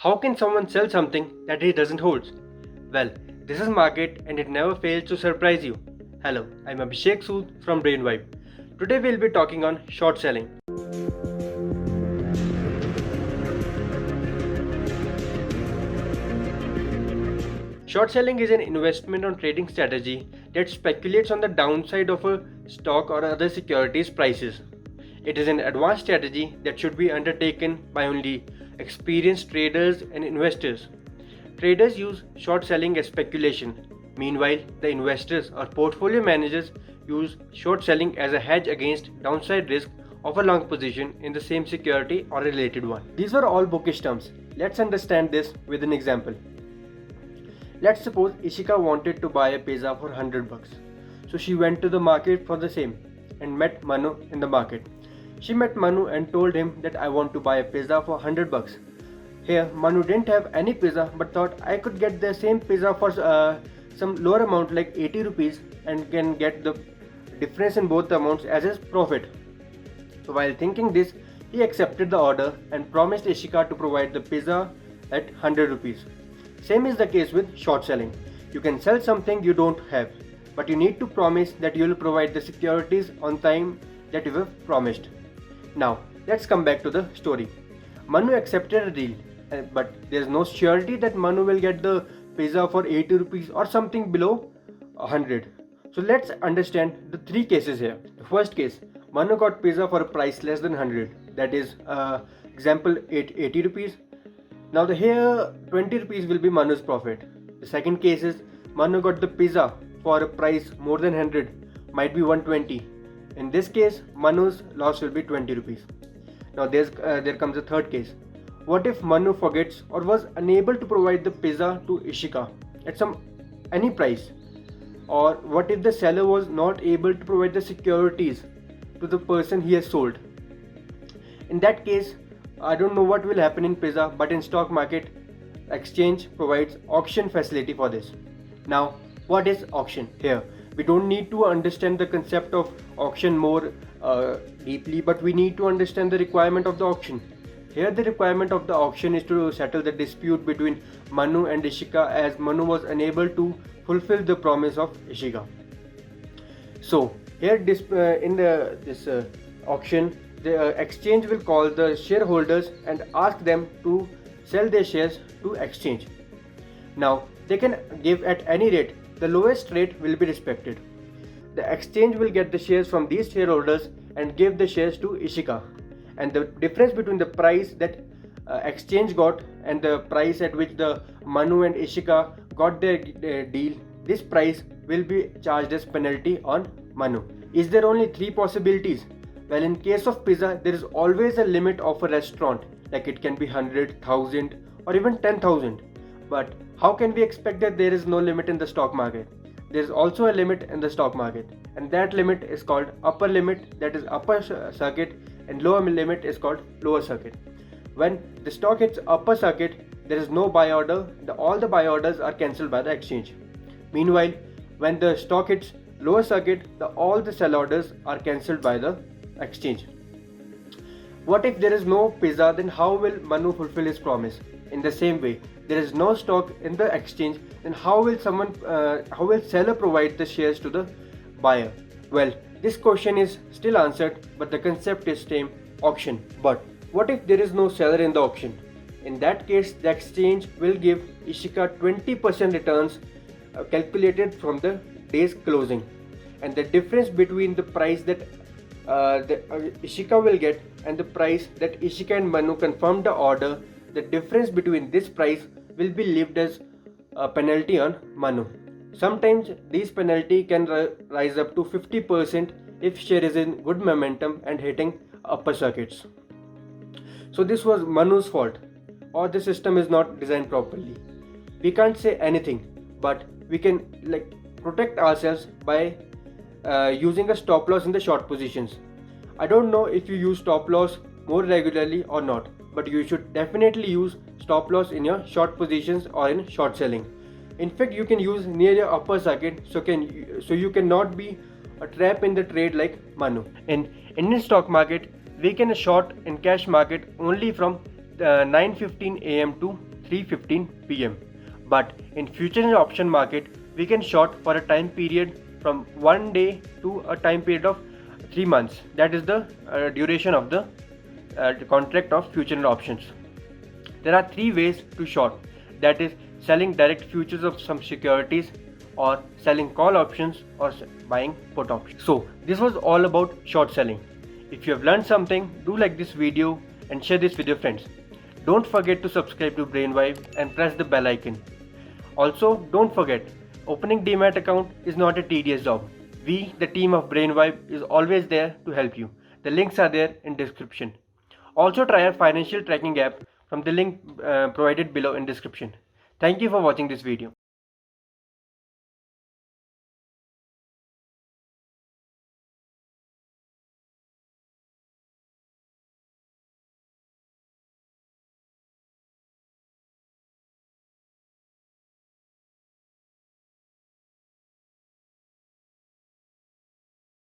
How can someone sell something that he doesn't hold? Well, this is market and it never fails to surprise you. Hello, I'm Abhishek Sood from Brainvibe. Today we'll be talking on short selling. Short selling is an investment or trading strategy that speculates on the downside of a stock or other securities prices. It is an advanced strategy that should be undertaken by only experienced traders and investors. Traders use short selling as speculation. Meanwhile, the investors or portfolio managers use short selling as a hedge against downside risk of a long position in the same security or related one. These were all bookish terms. Let's understand this with an example. Let's suppose Ishika wanted to buy a pizza for 100 bucks. So she went to the market for the same and met Manu in the market. She met Manu and told him that I want to buy a pizza for 100 bucks. Here Manu didn't have any pizza but thought I could get the same pizza for some lower amount like 80 rupees and can get the difference in both the amounts as his profit. So while thinking this, he accepted the order and promised Ishika to provide the pizza at 100 rupees. Same is the case with short selling. You can sell something you don't have, but you need to promise that you will provide the securities on time that you have promised. Now, let's come back to the story. Manu accepted a deal, but there is no surety that Manu will get the pizza for 80 rupees or something below 100. So let's understand the three cases here. The first case, Manu got pizza for a price less than 100. That is, example 80 rupees. Now here 20 rupees will be Manu's profit. The second case is Manu got the pizza for a price more than 100, might be 120. In this case, Manu's loss will be 20 rupees. Now there comes a third case. What if Manu forgets or was unable to provide the pizza to Ishika at any price? Or what if the seller was not able to provide the securities to the person he has sold? In that case, I don't know what will happen in pizza, but in stock market, exchange provides auction facility for this. Now, what is auction here? We don't need to understand the concept of auction more deeply, but we need to understand the requirement of the auction. Here the requirement of the auction is to settle the dispute between Manu and Ishika, as Manu was unable to fulfill the promise of Ishika. So here in this auction, the exchange will call the shareholders and ask them to sell their shares to exchange. Now they can give at any rate. The lowest rate will be respected. The exchange will get the shares from these shareholders and give the shares to Ishika. And the difference between the price that exchange got and the price at which the Manu and Ishika got their deal, this price will be charged as penalty on Manu. Is there only three possibilities? Well, in case of pizza, there is always a limit of a restaurant, like it can be 100, 1000 or even 10,000. But how can we expect that there is no limit in the stock market? There is also a limit in the stock market, and that limit is called upper limit, that is upper circuit, and lower limit is called lower circuit. When the stock hits upper circuit, there is no buy order, all the buy orders are cancelled by the exchange. Meanwhile, when the stock hits lower circuit, all the sell orders are cancelled by the exchange. What if there is no pizza? Then how will Manu fulfill his promise? In the same way, there is no stock in the exchange, then how will seller provide the shares to the buyer? Well, this question is still answered, but the concept is same, auction. But what if there is no seller in the auction? In that case, the exchange will give Ishika 20% returns calculated from the day's closing, and the difference between the price that Ishika will get and the price that Ishika and Manu confirmed the order, the difference between this price will be levied as a penalty on Manu. Sometimes these penalty can rise up to 50% if share is in good momentum and hitting upper circuits. So this was Manu's fault, or the system is not designed properly. We can't say anything, but we can protect ourselves by using a stop loss in the short positions. I don't know if you use stop loss more regularly or not, but you should definitely use stop loss in your short positions or in short selling. In fact, you can use near your upper circuit so you cannot be a trap in the trade like Manu. In Indian stock market, we can short in cash market only from 9:15 a.m. to 3:15 p.m. But in futures and option market, we can short for a time period from 1 day to a time period of 3 months. That is the duration of the contract of future and options. There are 3 ways to short, that is selling direct futures of some securities, or selling call options, or buying put options. So this was all about short selling. If you have learned something, do like this video and share this with your friends. Don't forget to subscribe to Brainvibe and press the bell icon. Also, don't forget, opening Demat account is not a tedious job. We, the team of Brainvibe, is always there to help you. The links are there in description. Also try our financial tracking app from the link provided below in description. Thank you for watching this video.